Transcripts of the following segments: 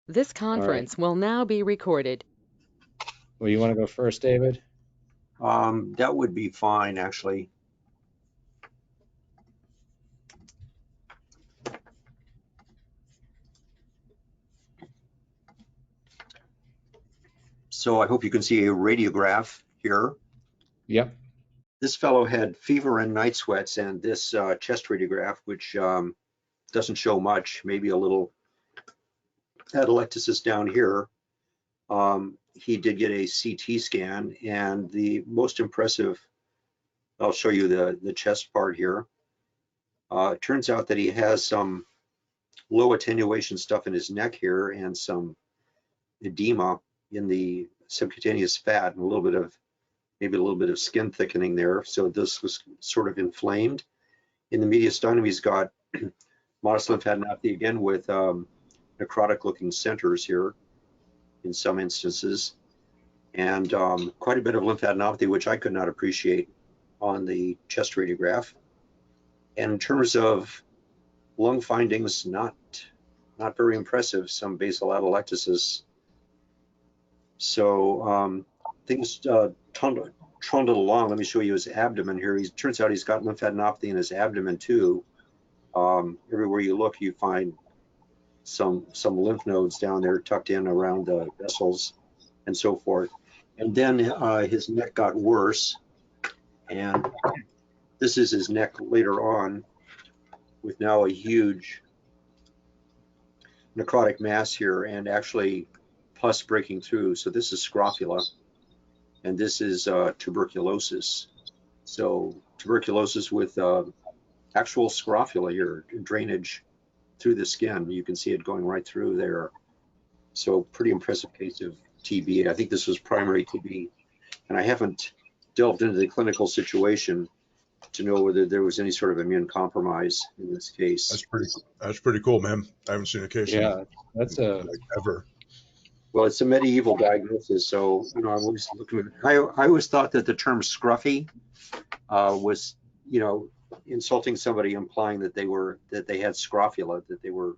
This conference will now be recorded. Well, you want to go first, David? That would be fine, actually. So I hope you can see a radiograph here. Yep. This fellow had fever and night sweats, and this chest radiograph, which doesn't show much, maybe a little atelectasis down here. He did get a CT scan, and the most impressive, I'll show you the chest part here. It turns out that he has some low attenuation stuff in his neck here and some edema in the subcutaneous fat and maybe a little bit of skin thickening there. So this was sort of inflamed. In the mediastinum, he's got modest lymphadenopathy again with necrotic looking centers here in some instances, and quite a bit of lymphadenopathy, which I could not appreciate on the chest radiograph. And in terms of lung findings, not very impressive, some basal atelectasis. So things trundled along. Let me show you his abdomen here. Turns out he's got lymphadenopathy in his abdomen too. Everywhere you look, you find some lymph nodes down there tucked in around the vessels and so forth. And then his neck got worse, and this is his neck later on, with now a huge necrotic mass here and actually pus breaking through. So this is scrofula, and this is tuberculosis. So tuberculosis with actual scrofula here, drainage through the skin. You can see it going right through there. So pretty impressive case of TB. I think this was primary TB, and I haven't delved into the clinical situation to know whether there was any sort of immune compromise in this case. That's pretty cool, man. I haven't seen a case. Yeah, that's like ever. Well, it's a medieval diagnosis, so I'm always looking at. I always thought that the term scruffy was, insulting somebody, implying that they had scrofula, that they were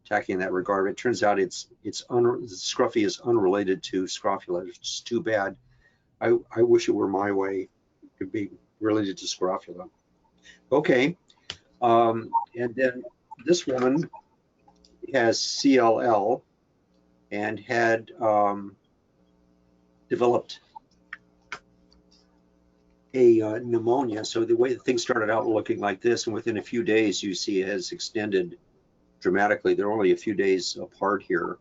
attacking in that regard. It turns out scruffy is unrelated to scrofula. It's just too bad. I wish it were my way. It could be related to scrofula. Okay, and then this woman has CLL and had developed a pneumonia. So the way things started out looking like this, and within a few days you see it has extended dramatically. They're only a few days apart here,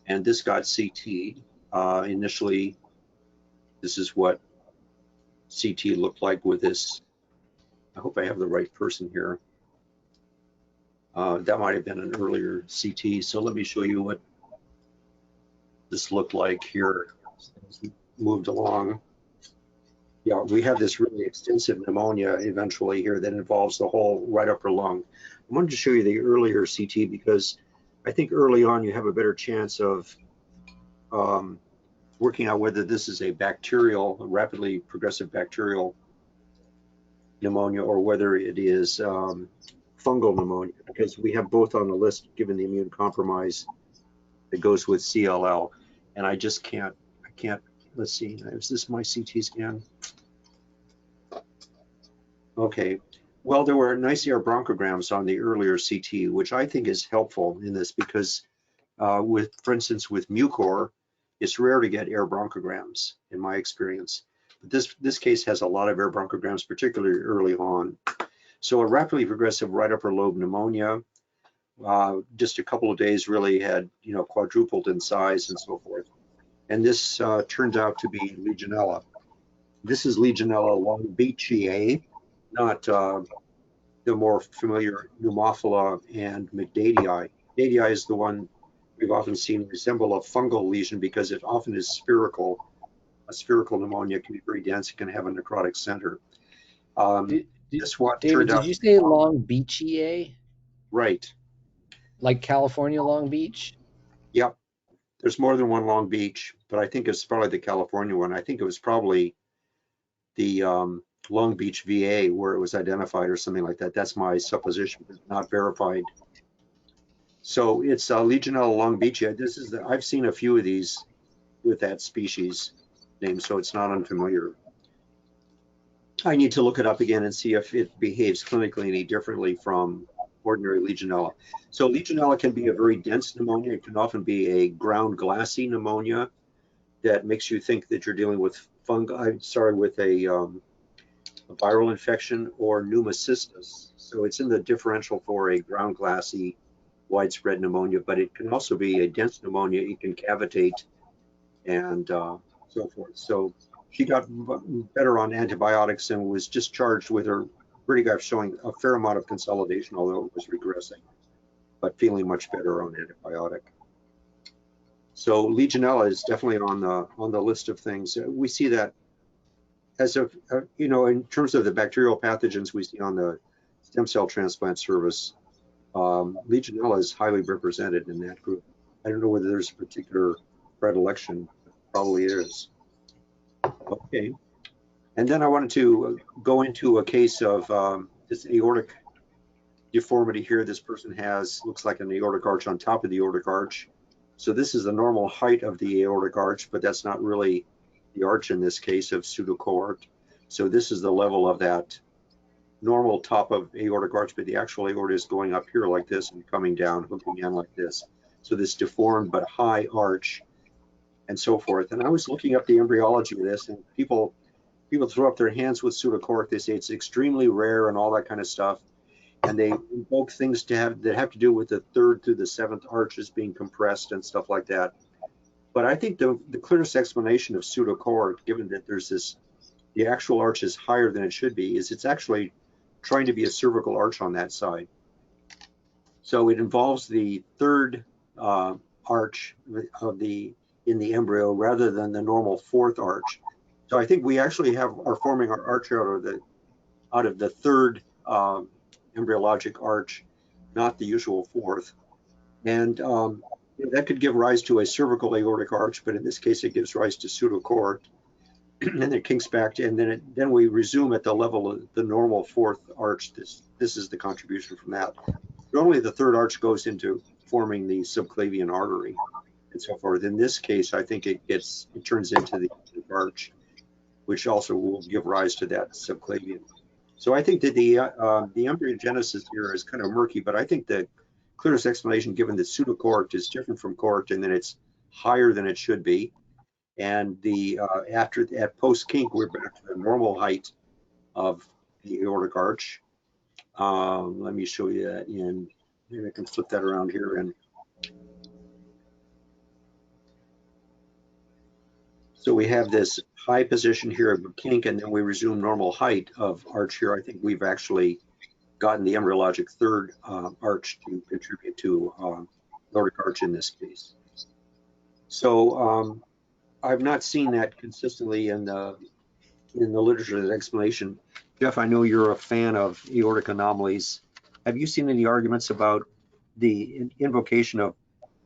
and this got CT'd. Initially, this is what CT looked like with this. I hope I have the right person here. That might have been an earlier CT. So let me show you what this looked like here as we moved along. Yeah, we have this really extensive pneumonia eventually here that involves the whole right upper lung. I wanted to show you the earlier CT because I think early on you have a better chance of working out whether this is a rapidly progressive bacterial pneumonia or whether it is fungal pneumonia, because we have both on the list given the immune compromise that goes with CLL. And I just can't, let's see, is this my CT scan? Okay, well, there were nice air bronchograms on the earlier CT, which I think is helpful in this because for instance, with Mucor, it's rare to get air bronchograms in my experience. But this case has a lot of air bronchograms, particularly early on. So a rapidly progressive right upper lobe pneumonia, just a couple of days really had, quadrupled in size and so forth. And this turned out to be Legionella. This is Legionella longbeachii, not the more familiar Pneumophila and McDadii. McDadii is the one we've often seen resemble a fungal lesion because it often is spherical. A spherical pneumonia can be very dense. It can have a necrotic center. This one David, turned out. did you say Long Beachie? Right. Like California Long Beach? Yep. There's more than one Long Beach, but I think it's probably the California one. I think it was probably the Long Beach VA where it was identified or something like that. That's my supposition, but not verified. So it's Legionella longibeachia. This is I've seen a few of these with that species name, so it's not unfamiliar. I need to look it up again and see if it behaves clinically any differently from ordinary Legionella. So Legionella can be a very dense pneumonia. It can often be a ground glassy pneumonia that makes you think that you're dealing with with a viral infection or pneumocystis. So it's in the differential for a ground glassy widespread pneumonia, but it can also be a dense pneumonia. It can cavitate and so forth. So she got better on antibiotics and was discharged with her vertigo showing a fair amount of consolidation, although it was regressing, but feeling much better on antibiotic. So Legionella is definitely on the list of things. We see that as of in terms of the bacterial pathogens we see on the stem cell transplant service. Legionella is highly represented in that group. I don't know whether there's a particular predilection. Probably is. Okay. And then I wanted to go into a case of this aortic deformity here. This person looks like an aortic arch on top of the aortic arch. So this is the normal height of the aortic arch, but that's not really the arch in this case of pseudocohort. So this is the level of that normal top of aortic arch, but the actual aorta is going up here like this and coming down, hooking in like this. So this deformed but high arch and so forth. And I was looking up the embryology of this, and people throw up their hands with pseudocohort. They say it's extremely rare and all that kind of stuff. And they invoke things that have to do with the 3rd through the 7th arches being compressed and stuff like that. But I think the clearest explanation of pseudocohort, given that the actual arch is higher than it should be, is it's actually trying to be a cervical arch on that side. So it involves the 3rd arch in the embryo rather than the normal 4th arch. So I think we actually are forming our arch out of the 3rd embryologic arch, not the usual 4th. And that could give rise to a cervical aortic arch, but in this case it gives rise to pseudocohort. And then it kinks back to, and then we resume at the level of the normal 4th arch. This is the contribution from that. Normally the 3rd arch goes into forming the subclavian artery and so forth. In this case, I think it turns into the arch, which also will give rise to that subclavian. So I think that the embryogenesis here is kind of murky, but I think the clearest explanation, given that pseudocohort is different from cohort and then it's higher than it should be, and at post kink we're back to the normal height of the aortic arch. Let me show you that maybe I can flip that around here. And so we have this high position here of kink, and then we resume normal height of arch here. I think we've actually gotten the embryologic 3rd arch to contribute to aortic arch in this case. So I've not seen that consistently in the literature, that explanation. Jeff, I know you're a fan of aortic anomalies. Have you seen any arguments about the invocation of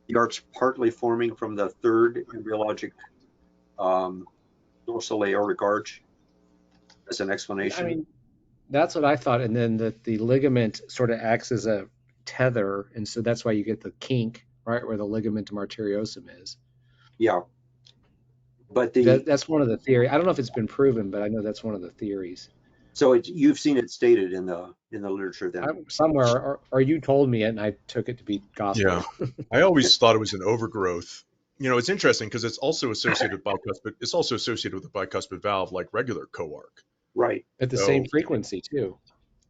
the arch partly forming from the 3rd embryologic dorsal aortic arch as an explanation? I mean, that's what I thought. And then the ligament sort of acts as a tether. And so that's why you get the kink, right, where the ligamentum arteriosum is. Yeah. But that's one of the theories. I don't know if it's been proven, but I know that's one of the theories. So you've seen it stated in the literature then? Somewhere, or you told me it, and I took it to be gospel. Yeah, I always thought it was an overgrowth. It's interesting because it's also associated with bicuspid. It's also associated with a bicuspid valve, like regular coarc. Right. At the same frequency too.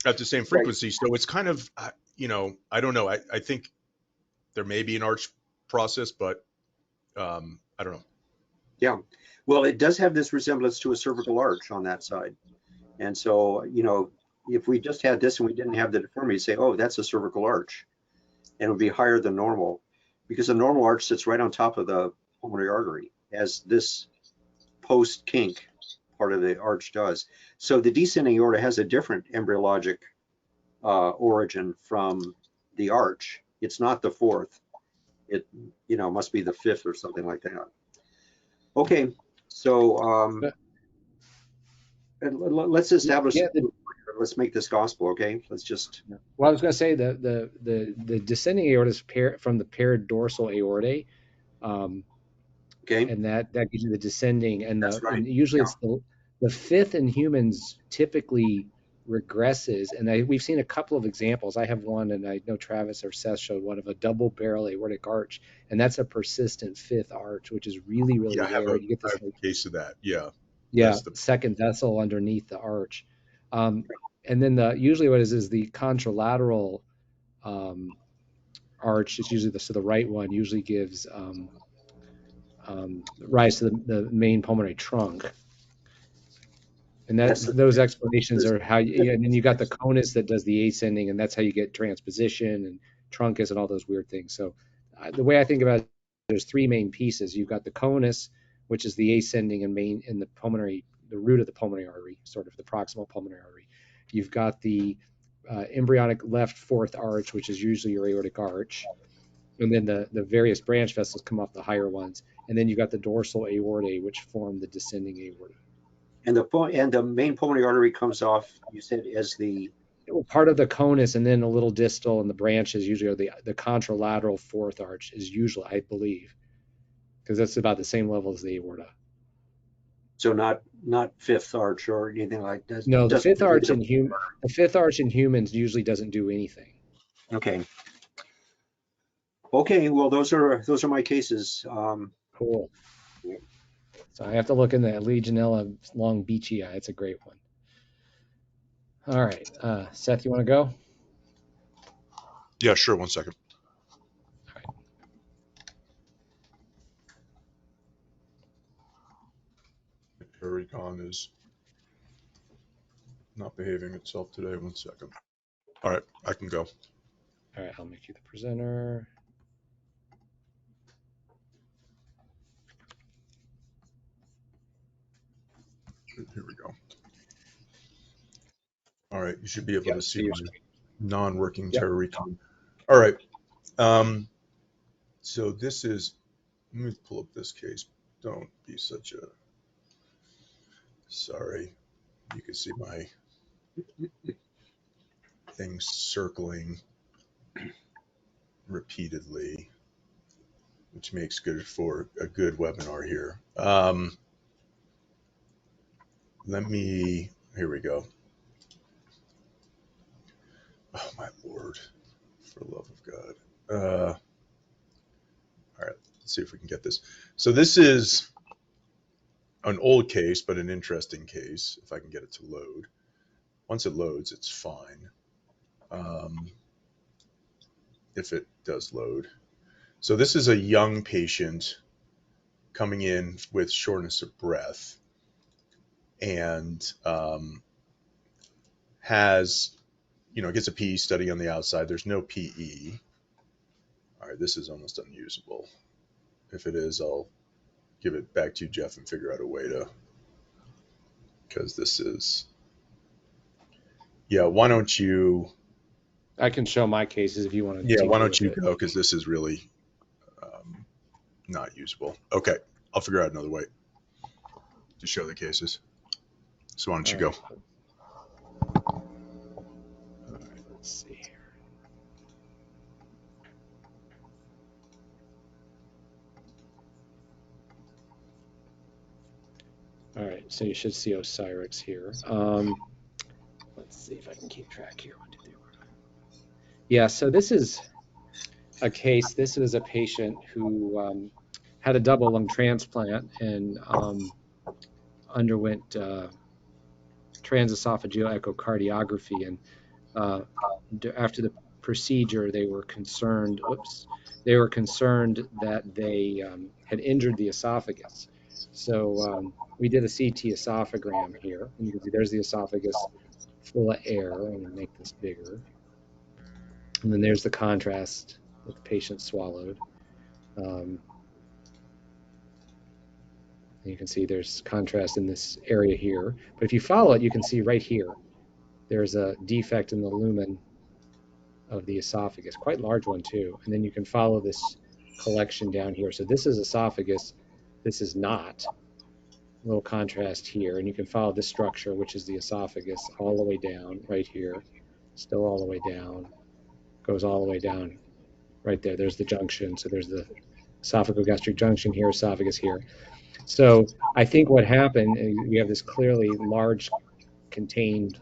At the same frequency, right. So it's kind of, I don't know. I think there may be an arch process, but I don't know. Yeah, well, it does have this resemblance to a cervical arch on that side. And so, if we just had this and we didn't have the deformity, say, oh, that's a cervical arch, and it would be higher than normal, because the normal arch sits right on top of the pulmonary artery, as this post kink part of the arch does. So the descending aorta has a different embryologic origin from the arch. It's not the 4th. It must be the 5th or something like that. Okay, so let's establish let's make this gospel, okay? Let's just. Well, I was going to say the descending aorta is from the paradorsal aorta, Okay. and that gives you the descending, and That's right. and usually Yeah. it's the fifth in humans typically regresses, and we've seen a couple of examples. I have one, and I know Travis or Seth showed one of a double barrel aortic arch, and that's a persistent fifth arch, which is really Yeah, I have rare. a, You get I this have a case of that. Yeah. yeah, That's the, second vessel underneath the arch. And then usually what is the contralateral arch is usually so the right one usually gives rise to the main pulmonary trunk. And those explanations are how and then you got the conus that does the ascending, and that's how you get transposition and truncus and all those weird things. So the way I think about it, there's three main pieces. You've got the conus, which is the ascending and main in the pulmonary, the root of the pulmonary artery, sort of the proximal pulmonary artery. You've got the embryonic left fourth arch, which is usually your aortic arch. And then the various branch vessels come off the higher ones. And then you've got the dorsal aorta, which form the descending aorta. And the main pulmonary artery comes off, you said, as the part of the conus, and then a little distal, and the branches usually are the contralateral fourth arch is usually, I believe, because that's about the same level as the aorta. So not fifth arch or anything like that. No, the fifth arch in humans usually doesn't do anything. Okay. Okay. Well, those are my cases. Cool. So I have to look in the Legionella long beachy eye. It's a great one. All right, Seth, you want to go? yeah, sure. 1 second. All right. Recon is not behaving itself today. 1 second. All right, I can go. All right, I'll make you the presenter. Here we go. All right, you should be able to see my non-working terror recon. All right. So this is, let me pull up this case. Don't be such a, sorry. You can see my things circling repeatedly, which makes good for a good webinar here. Here we go. Oh my Lord, for the love of God. All right, let's see if we can get this. So this is an old case, but an interesting case, if I can get it to load. Once it loads, it's fine. If it does load. So this is a young patient coming in with shortness of breath and gets a PE study on the outside. There's no PE. All right, this is almost unusable. If it is, I'll give it back to you, Jeff, and figure out a way to, because this is, yeah, why don't you? I can show my cases if you want to. Yeah, why don't you go, because this is really not usable. Okay, I'll figure out another way to show the cases. So why don't you go? All right, let's see here. All right, so you should see Osirix here. Let's see if I can keep track here. 1, 2, 3, 4. Yeah, so this is a case. This is a patient who had a double lung transplant and underwent transesophageal echocardiography. And after the procedure, they were concerned. They were concerned that they had injured the esophagus. So we did a CT esophagram here, and you can see there's the esophagus full of air. I'm going to make this bigger. And then there's the contrast that the patient swallowed. You can see there's contrast in this area here. But if you follow it, you can see right here, there's a defect in the lumen of the esophagus, quite large one too. And then you can follow this collection down here. So this is esophagus. This is not. little contrast here, and you can follow this structure, which is the esophagus, all the way down right here, still all the way down, goes all the way down right there. There's the junction. So there's the esophagogastric junction here, esophagus here. So I think what happened, we have this clearly large contained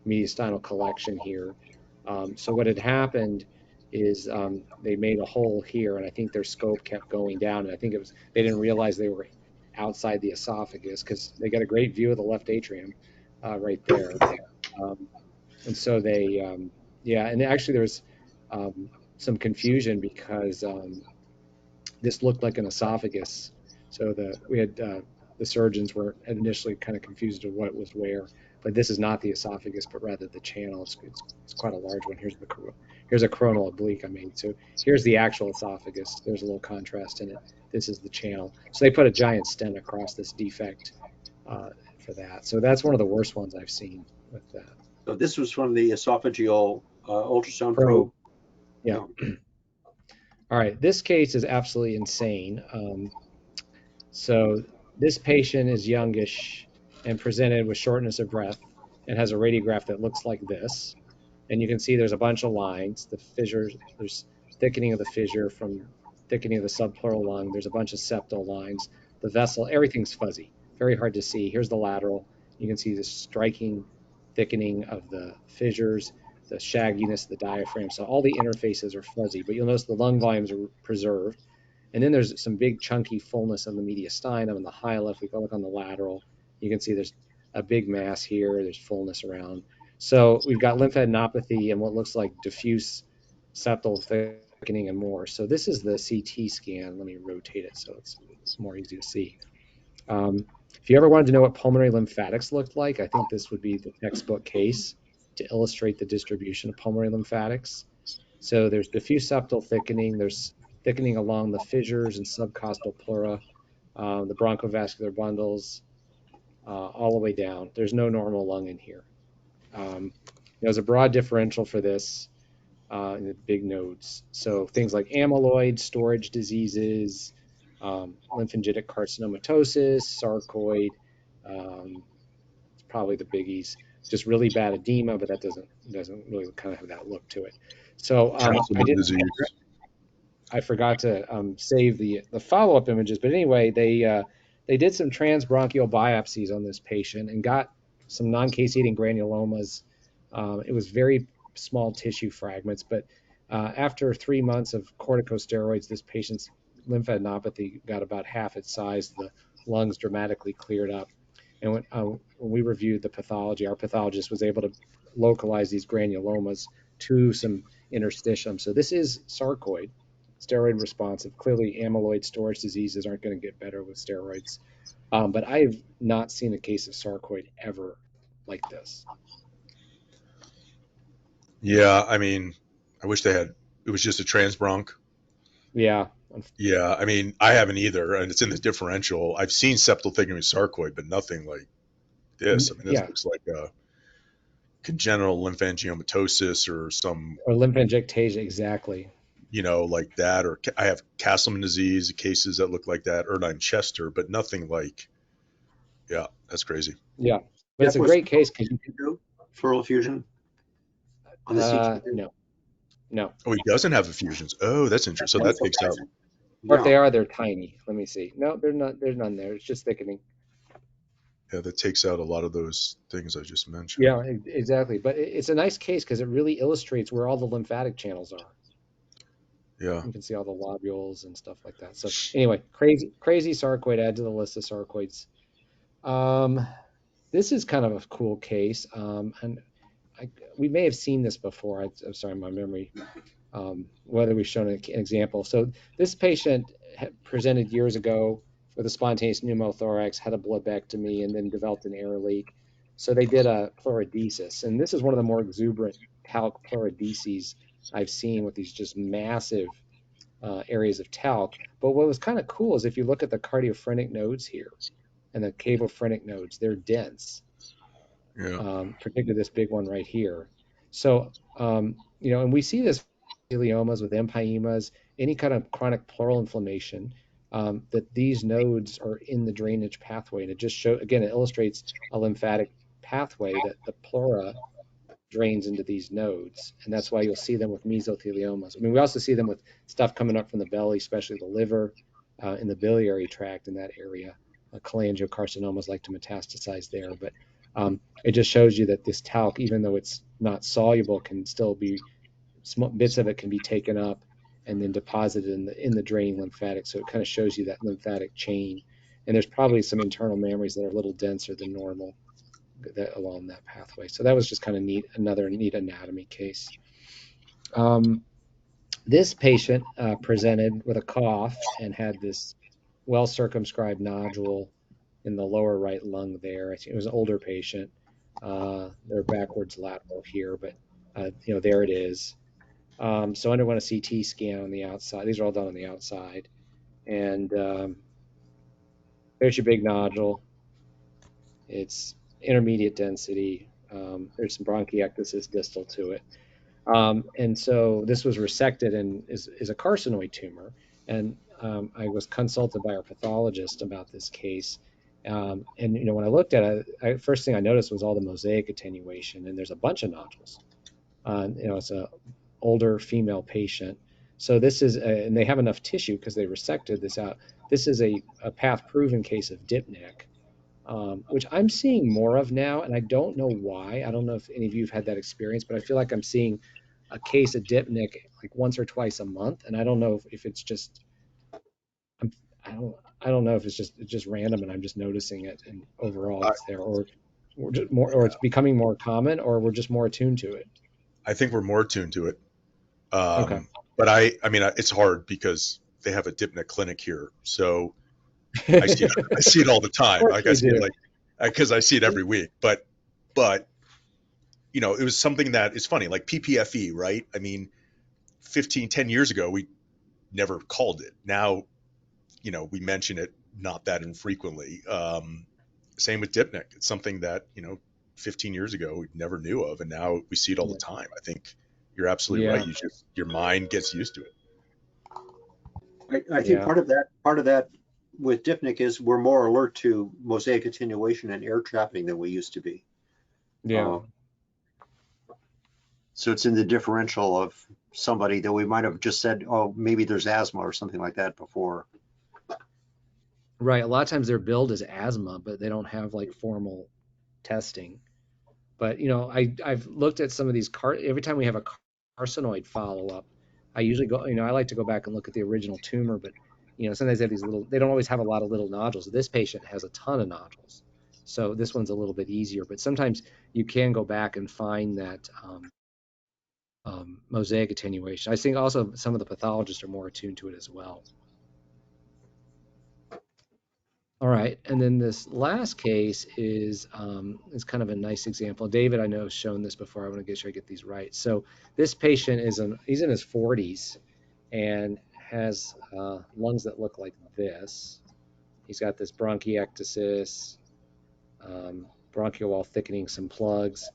mediastinal collection here. So what had happened is they made a hole here, and I think their scope kept going down, and I think it was they didn't realize they were outside the esophagus because they got a great view of the left atrium right there. And so they, yeah, and actually there was some confusion because this looked like an esophagus. So we had the surgeons were initially kind of confused of what was where, but this is not the esophagus, but rather the channel. It's quite a large one. Here's a coronal oblique I made. So here's the actual esophagus. There's a little contrast in it. This is the channel. So they put a giant stent across this defect for that. So that's one of the worst ones I've seen with that. So this was from the esophageal ultrasound probe. Yeah. All right. This case is absolutely insane. So this patient is youngish and presented with shortness of breath and has a radiograph that looks like this. And you can see there's a bunch of lines. The fissures, there's thickening of the fissure from thickening of the subpleural lung. There's a bunch of septal lines. The vessel, everything's fuzzy, very hard to see. Here's the lateral. You can see the striking thickening of the fissures, the shagginess of the diaphragm. So all the interfaces are fuzzy, but you'll notice the lung volumes are preserved. And then there's some big chunky fullness on the mediastinum and the hyoid. If we go look on the lateral, you can see there's a big mass here. There's fullness around. So we've got lymphadenopathy and what looks like diffuse septal thickening and more. So this is the CT scan. Let me rotate it so it's more easy to see. If you ever wanted to know what pulmonary lymphatics looked like, I think this would be the textbook case to illustrate the distribution of pulmonary lymphatics. So there's diffuse septal thickening. There's thickening along the fissures and subcostal pleura, the bronchovascular bundles, all the way down. There's no normal lung in here. There's a broad differential for this in the big nodes. So things like amyloid, storage diseases, lymphangitic carcinomatosis, sarcoid, it's probably the biggies. Just really bad edema, but that doesn't really kind of have that look to it. So I forgot to save the follow-up images, but anyway, they did some transbronchial biopsies on this patient and got some non-caseating granulomas. It was very small tissue fragments, but after 3 months of corticosteroids, this patient's lymphadenopathy got about half its size. The lungs dramatically cleared up. And when we reviewed the pathology, our pathologist was able to localize these granulomas to some interstitium. So this is sarcoid, steroid responsive. Clearly, amyloid storage diseases aren't going to get better with steroids. But I've not seen a case of sarcoid ever like this. Yeah, I mean, I wish it was just a transbronch. Yeah. Yeah, I mean, I haven't either, and it's in the differential. I've seen septal thickening with sarcoid, but nothing like this. I mean, this looks like a congenital lymphangiomatosis or lymphangiectasia, exactly. You know, like that, or I have Castleman disease cases that look like that, Erdheim Chester, but nothing like, yeah, that's crazy. Yeah, but it's a great case because you can do pleural effusion on the CT. No. Oh, he doesn't have effusions. Oh, that's interesting. So that takes out. Or if they are, they're tiny. Let me see. No, they're not. There's none there. It's just thickening. Yeah, that takes out a lot of those things I just mentioned. Yeah, exactly. But it's a nice case because it really illustrates where all the lymphatic channels are. Yeah. You can see all the lobules and stuff like that. So anyway, crazy sarcoid, add to the list of sarcoids. This is kind of a cool case. And we may have seen this before. I'm sorry, my memory, whether we've shown an example. So this patient presented years ago with a spontaneous pneumothorax, had a blebectomy, and then developed an air leak. So they did a pleurodesis. And this is one of the more exuberant talc pleurodeses I've seen, with these just massive areas of talc. But what was kind of cool is if you look at the cardiophrenic nodes here and the cavophrenic nodes, they're dense. Yeah. Particularly this big one right here. So, you know, and we see this gliomas with empyemas, any kind of chronic pleural inflammation. that these nodes are in the drainage pathway. And it just again, it illustrates a lymphatic pathway that the pleura drains into these nodes. And that's why you'll see them with mesotheliomas. I mean, we also see them with stuff coming up from the belly, especially the liver, in the biliary tract in that area. Cholangiocarcinomas like to metastasize there. But it just shows you that this talc, even though it's not soluble, can still be, bits of it can be taken up and then deposited in the draining lymphatic. So it kind of shows you that lymphatic chain. And there's probably some internal mammaries that are a little denser than normal along that pathway. So that was just kind of neat, another neat anatomy case. This patient presented with a cough and had this well-circumscribed nodule in the lower right lung there. It was an older patient. They're backwards lateral here, but there it is. So underwent a CT scan on the outside. These are all done on the outside. And there's your big nodule. It's intermediate density. There's some bronchiectasis distal to it. And so this was resected and is a carcinoid tumor. And I was consulted by our pathologist about this case. And when I looked at it, first thing I noticed was all the mosaic attenuation, and there's a bunch of nodules. It's a older female patient. So this is, and they have enough tissue because they resected this out. This is a path-proven case of DIPNET, which I'm seeing more of now, and I don't know why. I don't know if any of you have had that experience, but I feel like I'm seeing a case of DIPNET like once or twice a month, and I don't know if it's just, I don't know if it's just random, and I'm just noticing it, and overall it's there, or just more, or it's becoming more common, or we're just more attuned to it. I think we're more attuned to it. Okay. But I mean, it's hard because they have a DIPNET clinic here, so I see it all the time. Like I see it because I see it every week. But it was something that is funny, like PPFE, right? I mean, 10 years ago, we never called it. Now, we mention it not that infrequently. Same with DIPNET. It's something that, 15 years ago we never knew of, and now we see it all the time. I think you're absolutely right. Your mind gets used to it. I think part of that with DIPNET is we're more alert to mosaic attenuation and air trapping than we used to be. Yeah. So it's in the differential of somebody that we might have just said, oh, maybe there's asthma or something like that before. Right. A lot of times they're billed as asthma, but they don't have like formal testing. But I've looked at some of these every time we have a carcinoid follow-up, I usually go, I like to go back and look at the original tumor, but sometimes they have these they don't always have a lot of little nodules. This patient has a ton of nodules, so this one's a little bit easier. But sometimes you can go back and find that mosaic attenuation. I think also some of the pathologists are more attuned to it as well. All right, and then this last case is kind of a nice example. David, I know, has shown this before. I want to get sure I get these right. So this patient he's in his 40s and has lungs that look like this. He's got this bronchiectasis, bronchial wall thickening, some plugs,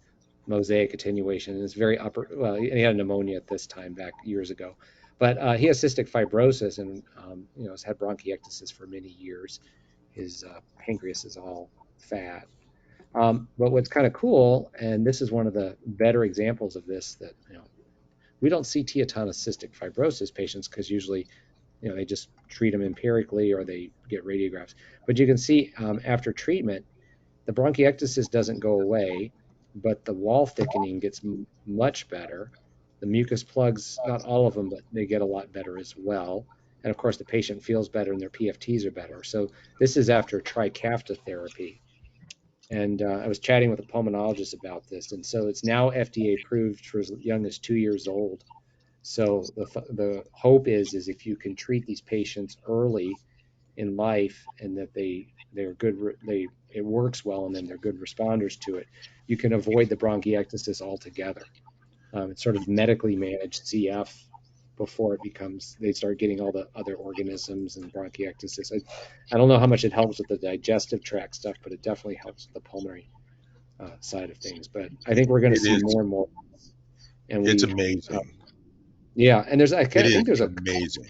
mosaic attenuation, and it's very well, he had pneumonia at this time back years ago. But he has cystic fibrosis and has had bronchiectasis for many years. His pancreas is all fat. But what's kind of cool, and this is one of the better examples of this, that we don't CT a ton of cystic fibrosis patients because usually they just treat them empirically or they get radiographs. But you can see after treatment, the bronchiectasis doesn't go away, but the wall thickening gets much better. The mucus plugs, not all of them, but they get a lot better as well. And of course, the patient feels better and their PFTs are better. So this is after Trikafta therapy. And I was chatting with a pulmonologist about this. And so it's now FDA approved for as young as 2 years old. So the hope is if you can treat these patients early in life and that they're good, it works well, and then they're good responders to it, you can avoid the bronchiectasis altogether. It's sort of medically managed CF before they start getting all the other organisms and bronchiectasis. I don't know how much it helps with the digestive tract stuff, but it definitely helps with the pulmonary side of things. But I think we're going to see more and more. And it's amazing. Yeah, and I think there's amazing.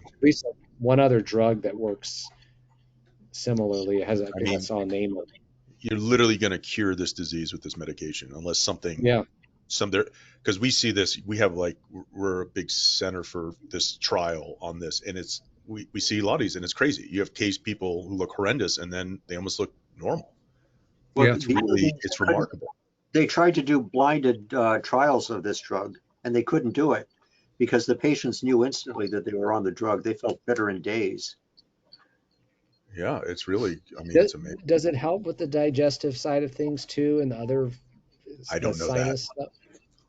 one other drug that works similarly. It has, I I think I mean, saw a name of. you're literally going to cure this disease with this medication unless something, Yeah. because we see this, we have like, we're a big center for this trial on this, and we see a lot of these, and it's crazy. You have people who look horrendous, and then they almost look normal. Well, Yeah. It's remarkable. They tried to do blinded trials of this drug, and they couldn't do it because the patients knew instantly that they were on the drug. They felt better in days. Yeah, it's really, I mean, it's amazing. Does it help with the digestive side of things too, and the other I don't know that. sinus stuff?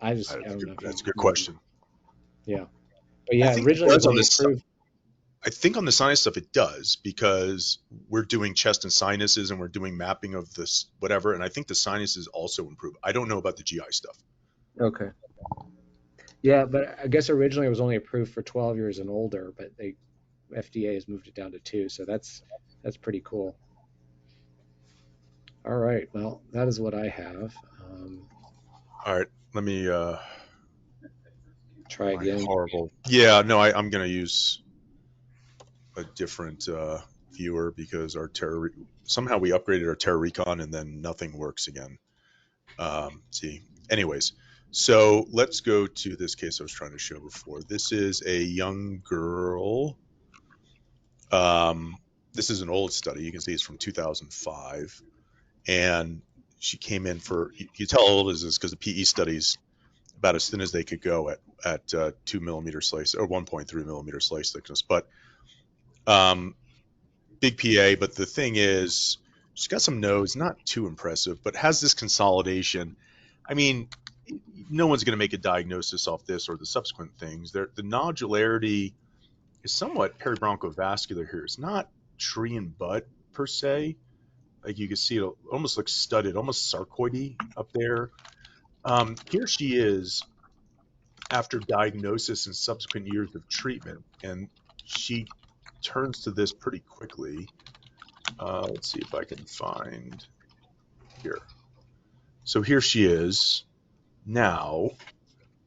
I don't know. That's a good question. Yeah. But yeah, I think originally it it was does on only this approved. I think on the sinus stuff it does, because we're doing chest and sinuses and we're doing mapping of this whatever, and I think the sinuses also improve. I don't know about the GI stuff. Okay. Yeah, but I guess originally it was only approved for 12 years and older, but FDA has moved it down to 2, so that's pretty cool. All right, well, that is what I have. All right, let me Try again. horrible. Yeah, no, I'm gonna use a different viewer because somehow we upgraded our Terra Recon and then nothing works again. See, anyways, so let's go to this case I was trying to show before. This is a young girl. This is an old study. You can see it's from 2005, and she came in for. You tell how old is this because the PE studies about as thin as they could go at 2 millimeter slice or 1.3 millimeter slice thickness, but big PA. But the thing is, she's got some nodes, not too impressive, but has this consolidation. I mean, no one's going to make a diagnosis off this or the subsequent things. The nodularity is somewhat peribronchovascular here. It's not tree and butt per se. Like you can see, it almost looks studded, almost sarcoidy up there. Here she is after diagnosis and subsequent years of treatment, and she turns to this pretty quickly. Let's see if I can find here. So here she is now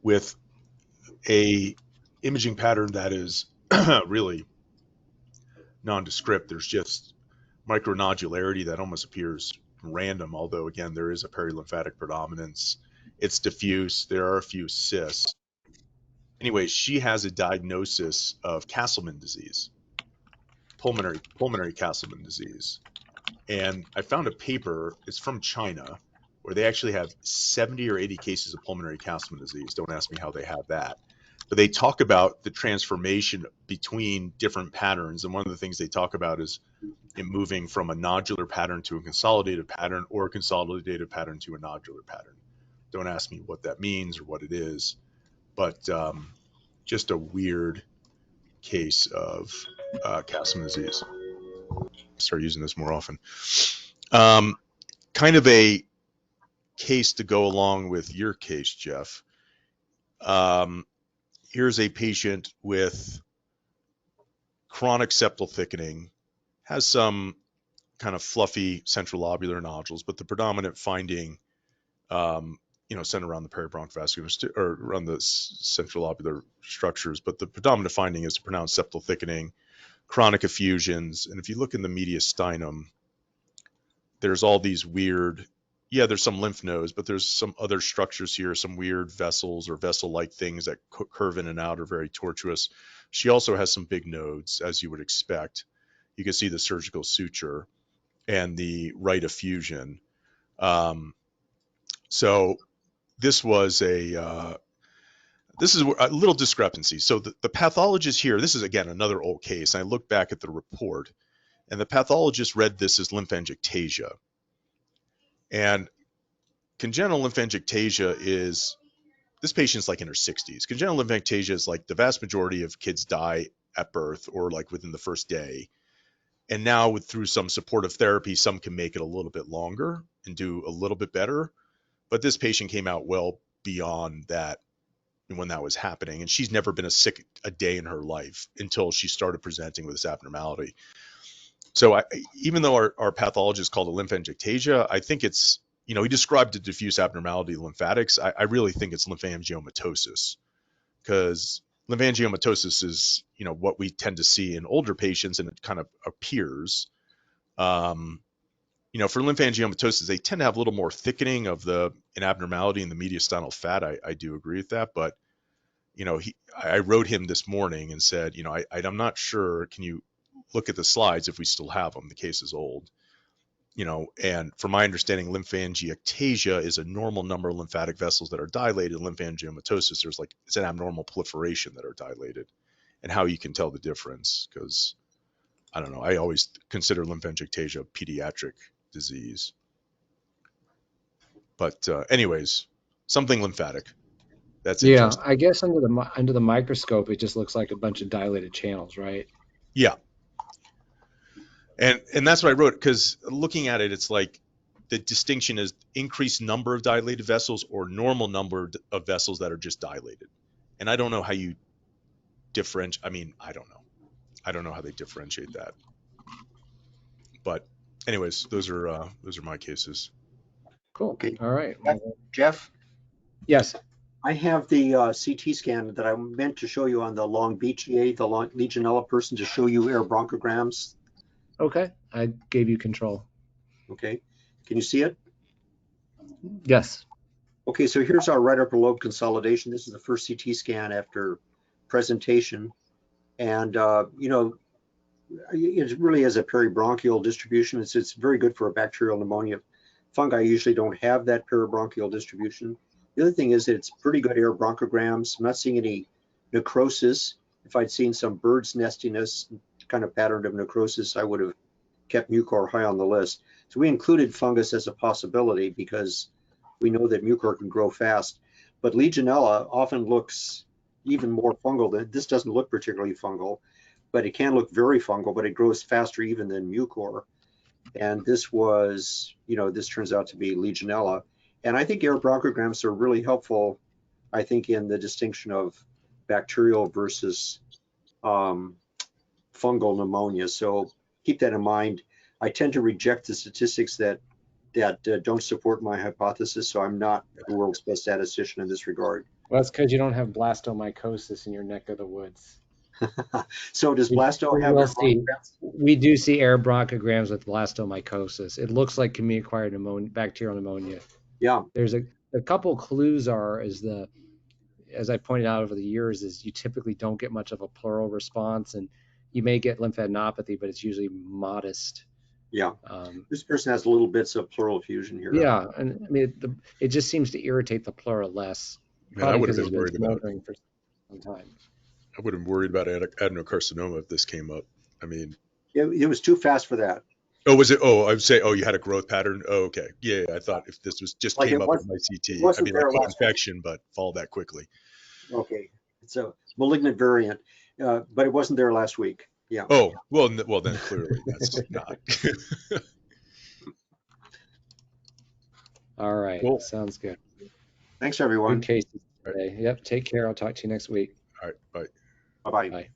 with a imaging pattern that is really nondescript. There's just micronodularity that almost appears random, although again there is a perilymphatic predominance. It's diffuse. There are a few cysts. Anyway, she has a diagnosis of Castleman disease, pulmonary Castleman disease. And I found a paper, it's from China, where they actually have 70 or 80 cases of pulmonary Castleman disease. Don't ask me how they have that. But they talk about the transformation between different patterns. And one of the things they talk about is it moving from a nodular pattern to a consolidated pattern, or a consolidated pattern to a nodular pattern. Don't ask me what that means or what it is, but just a weird case of Castleman disease. Start using this more often. Kind of a case to go along with your case, Jeff. Here's a patient with chronic septal thickening, has some kind of fluffy central lobular nodules, but the predominant finding, centered around the peribronchovascular or around the central lobular structures, but the predominant finding is pronounced septal thickening, chronic effusions, and if you look in the mediastinum, there's all these weird, there's some lymph nodes, but there's some other structures here, some weird vessels or vessel-like things that curve in and out, are very tortuous. She also has some big nodes, as you would expect. You can see the surgical suture and the right effusion. So this was this is a little discrepancy. So the pathologist here, this is again another old case. I look back at the report, and the pathologist read this as lymphangiectasia. And congenital lymphangiectasia is, this patient's like in her 60s. Congenital lymphangiectasia is like the vast majority of kids die at birth or like within the first day. And now through some supportive therapy, some can make it a little bit longer and do a little bit better. But this patient came out well beyond that when that was happening. And she's never been sick a day in her life until she started presenting with this abnormality. So even though our pathologist called it lymphangiectasia, I think it's, he described a diffuse abnormality lymphatics. I really think it's lymphangiomatosis, because lymphangiomatosis is, what we tend to see in older patients, and it kind of appears. For lymphangiomatosis, they tend to have a little more thickening of an abnormality in the mediastinal fat. I do agree with that, but I wrote him this morning and said, I'm not sure. Can you look at the slides if we still have them? The case is old. And from my understanding, lymphangiectasia is a normal number of lymphatic vessels that are dilated. Lymphangiomatosis, it's an abnormal proliferation that are dilated, and how you can tell the difference, because I don't know. I always consider lymphangiectasia a pediatric disease. But anyways, something lymphatic. That's interesting. I guess under the microscope, it just looks like a bunch of dilated channels, right? Yeah. And that's what I wrote, because looking at it, it's like the distinction is increased number of dilated vessels or normal number of vessels that are just dilated. And I don't know how you differentiate. I mean, I don't know. I don't know how they differentiate that. But anyways, those are my cases. Cool. Okay. All right. Jeff? Yes. I have the CT scan that I meant to show you on the Long Beach EA, the Legionella person, to show you air bronchograms. Okay. I gave you control. Okay. Can you see it? Yes. Okay, so here's our right upper lobe consolidation. This is the first CT scan after presentation. And, it really has a peribronchial distribution. It's very good for a bacterial pneumonia. Fungi usually don't have that peribronchial distribution. The other thing is that it's pretty good air bronchograms. I'm not seeing any necrosis. If I'd seen some bird's nestiness kind of pattern of necrosis, I would have kept mucor high on the list. So we included fungus as a possibility because we know that mucor can grow fast. But Legionella often looks even more fungal. This doesn't look particularly fungal, but it can look very fungal, but it grows faster even than mucor. And this was, this turns out to be Legionella. And I think air bronchograms are really helpful, I think, in the distinction of bacterial versus fungal pneumonia. So keep that in mind. I tend to reject the statistics that don't support my hypothesis, so I'm not the world's best statistician in this regard. Well, that's because you don't have blastomycosis in your neck of the woods. So does blasto have air bronchograms? We do see air bronchograms with blastomycosis. It looks like community-acquired pneumonia, bacterial pneumonia. Yeah. There's a couple clues as I pointed out over the years, is you typically don't get much of a pleural response, and you may get lymphadenopathy, but it's usually modest. Yeah. This person has little bits of pleural effusion here. Yeah, and I mean, it just seems to irritate the pleura less. Man, I would have been worried about it for some time. I would have been worried about adenocarcinoma if this came up. I mean, it was too fast for that. Oh, was it? Oh, I would say, you had a growth pattern. Oh, okay. Yeah, I thought if this was just came up with my CT, I'd be like, infection, but followed that quickly. Okay, it's a malignant variant, but it wasn't there last week. Yeah. Oh, well, then clearly that's not. All right. Cool. Sounds good. Thanks, everyone. Good cases today. Yep. Take care. I'll talk to you next week. All right. Bye. Bye-bye. Bye.